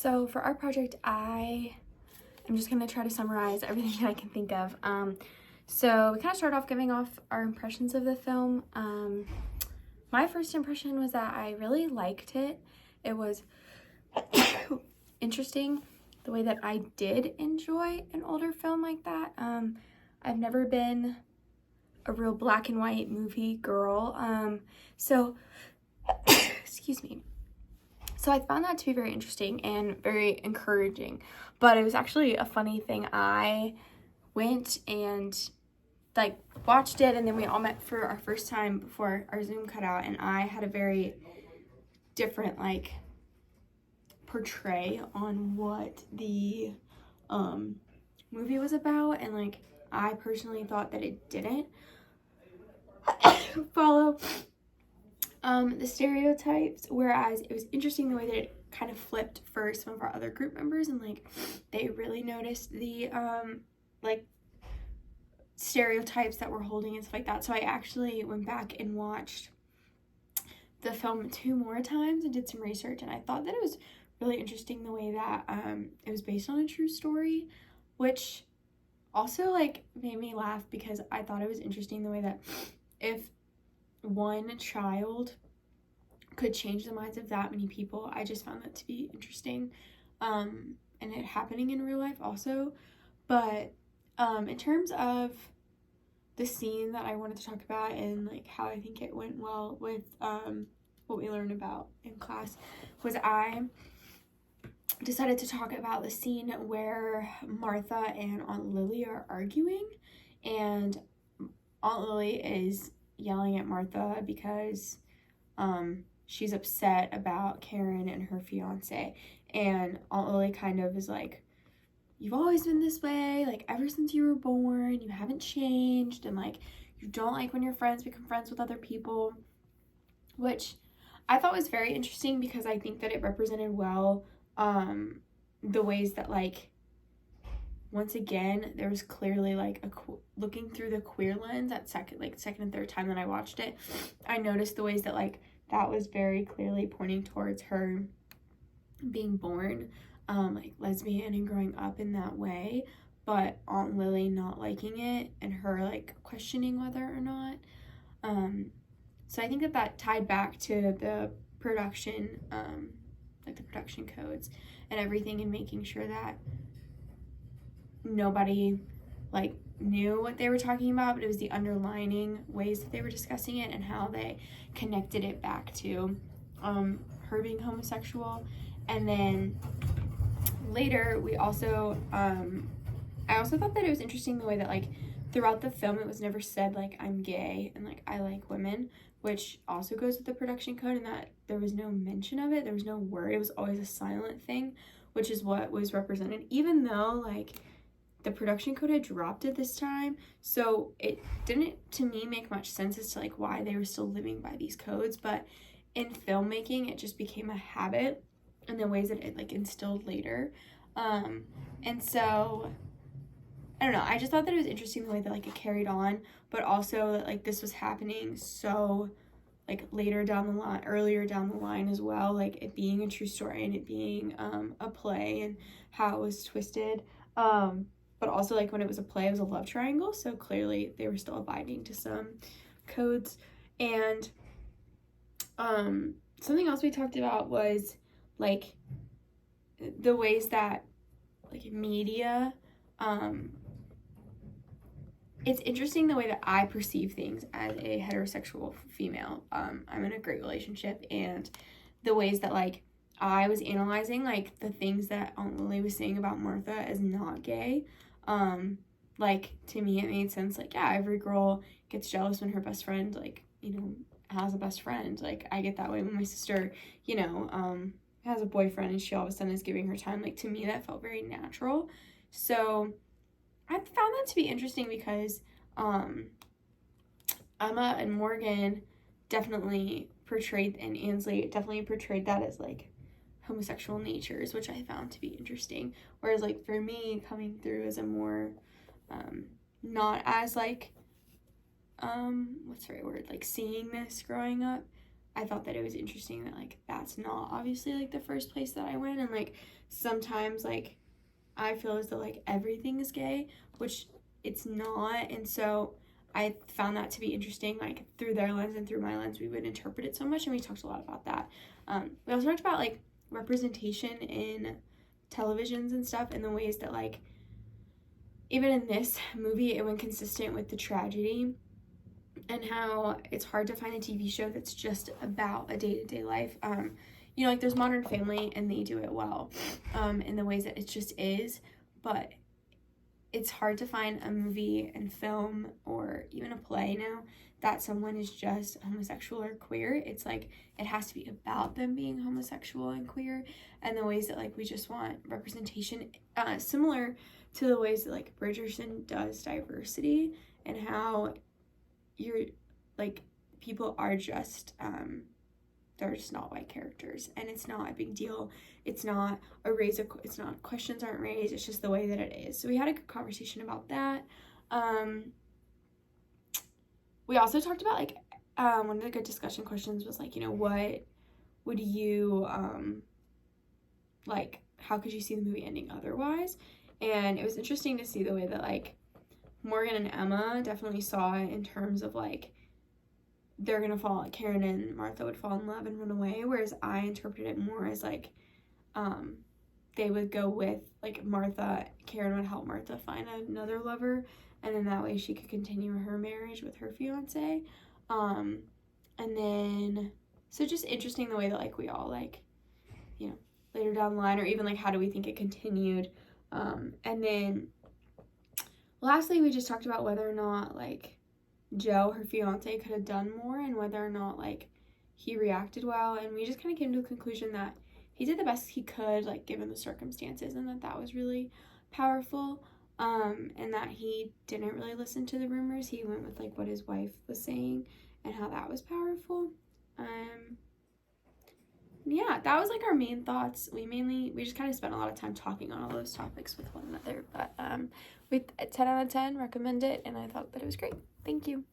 So for our project, I'm just going to try to summarize everything that I can think of. So we kind of started off giving off our impressions of the film. My first impression was that I really liked it. It was interesting the way that I did enjoy an older film like that. I've never been a real black and white movie girl. Excuse me. So I found that to be very interesting and very encouraging, but it was actually a funny thing. I went and watched it, and then we all met for our first time before our Zoom cut out, and I had a very different portray on what the movie was about, and I personally thought that it didn't follow the stereotypes, whereas it was interesting the way that it kind of flipped for some of our other group members, and they really noticed the stereotypes that we're holding and stuff like that. So I actually went back and watched the film 2 more times and did some research, and I thought that it was really interesting the way that it was based on a true story, which also made me laugh, because I thought it was interesting the way that if one child could change the minds of that many people. I just found that to be interesting, and it happening in real life also. But in terms of the scene that I wanted to talk about, and how I think it went well with what we learned about in class, was I decided to talk about the scene where Martha and Aunt Lily are arguing, and Aunt Lily is yelling at Martha because she's upset about Karen and her fiance, and Aunt Lily kind of is like, you've always been this way, ever since you were born, you haven't changed, and you don't like when your friends become friends with other people, which I thought was very interesting, because I think that it represented well the ways that once again, there was clearly looking through the queer lens at second and third time that I watched it, I noticed the ways that that was very clearly pointing towards her being born lesbian and growing up in that way, but Aunt Lily not liking it and her questioning whether or not. So I think that tied back to the production, the production codes and everything, and making sure that nobody knew what they were talking about, but it was the underlining ways that they were discussing it and how they connected it back to her being homosexual. And then later we also I also thought that it was interesting the way that throughout the film it was never said I'm gay and I like women, which also goes with the production code, and that there was no mention of it, there was no word, it was always a silent thing, which is what was represented, even though the production code had dropped it this time, so it didn't to me make much sense as to why they were still living by these codes. But in filmmaking it just became a habit in the ways that it instilled later, and so I don't know, I just thought that it was interesting the way that it carried on, but also that this was happening so earlier down the line as well, it being a true story and it being a play, and how it was twisted, but also when it was a play it was a love triangle, so clearly they were still abiding to some codes. And something else we talked about was the ways that media, it's interesting the way that I perceive things as a heterosexual female. I'm in a great relationship, and the ways that I was analyzing the things that Aunt Lily was saying about Martha as not gay, to me it made sense. Yeah, every girl gets jealous when her best friend has a best friend. I get that way when my sister has a boyfriend and she all of a sudden is giving her time. To me that felt very natural. So I found that to be interesting, because Emma and Morgan definitely portrayed, and Ansley definitely portrayed that as homosexual natures, which I found to be interesting. Whereas for me, coming through as a more not as what's the right word, seeing this growing up, I thought that it was interesting that, like, that's not obviously, like, the first place that I went, and, like, sometimes, like, I feel as though, like, everything is gay, which it's not, and so I found that to be interesting, like, through their lens and through my lens, we would interpret it so much, and we talked a lot about that. We also talked about, like, representation in televisions and stuff, and the ways that, like, even in this movie, it went consistent with the tragedy, and how it's hard to find a TV show that's just about a day-to-day life. You know, like, there's Modern Family, and they do it well, in the ways that it just is, but it's hard to find a movie and film or even a play now that someone is just homosexual or queer. It's like, it has to be about them being homosexual and queer, and the ways that, like, we just want representation, similar to the ways that, like, Bridgerton does diversity, and how you're, like, people are just, they're just not white characters, and it's not a big deal. It's not it's not, questions aren't raised, it's just the way that it is. So we had a good conversation about that. We also talked about, like, one of the good discussion questions was, like, you know, what would you, like, how could you see the movie ending otherwise? And it was interesting to see the way that, like, Morgan and Emma definitely saw it in terms of, like, they're gonna fall, Karen and Martha would fall in love and run away, whereas I interpreted it more as, like, they would go with, like, Karen would help Martha find another lover, and then that way she could continue her marriage with her fiance. And then, so just interesting the way that, like, we all, like, you know, later down the line, or even, like, how do we think it continued. And then lastly, we just talked about whether or not, like, Joe, her fiance, could have done more, and whether or not, like, he reacted well, and we just kind of came to the conclusion that he did the best he could, like, given the circumstances, and that was really powerful, and that he didn't really listen to the rumors. He went with, like, what his wife was saying, and how that was powerful. Yeah, that was, like, our main thoughts. We just kind of spent a lot of time talking on all those topics with one another, but we 10 out of 10 recommend it, and I thought that it was great. Thank you.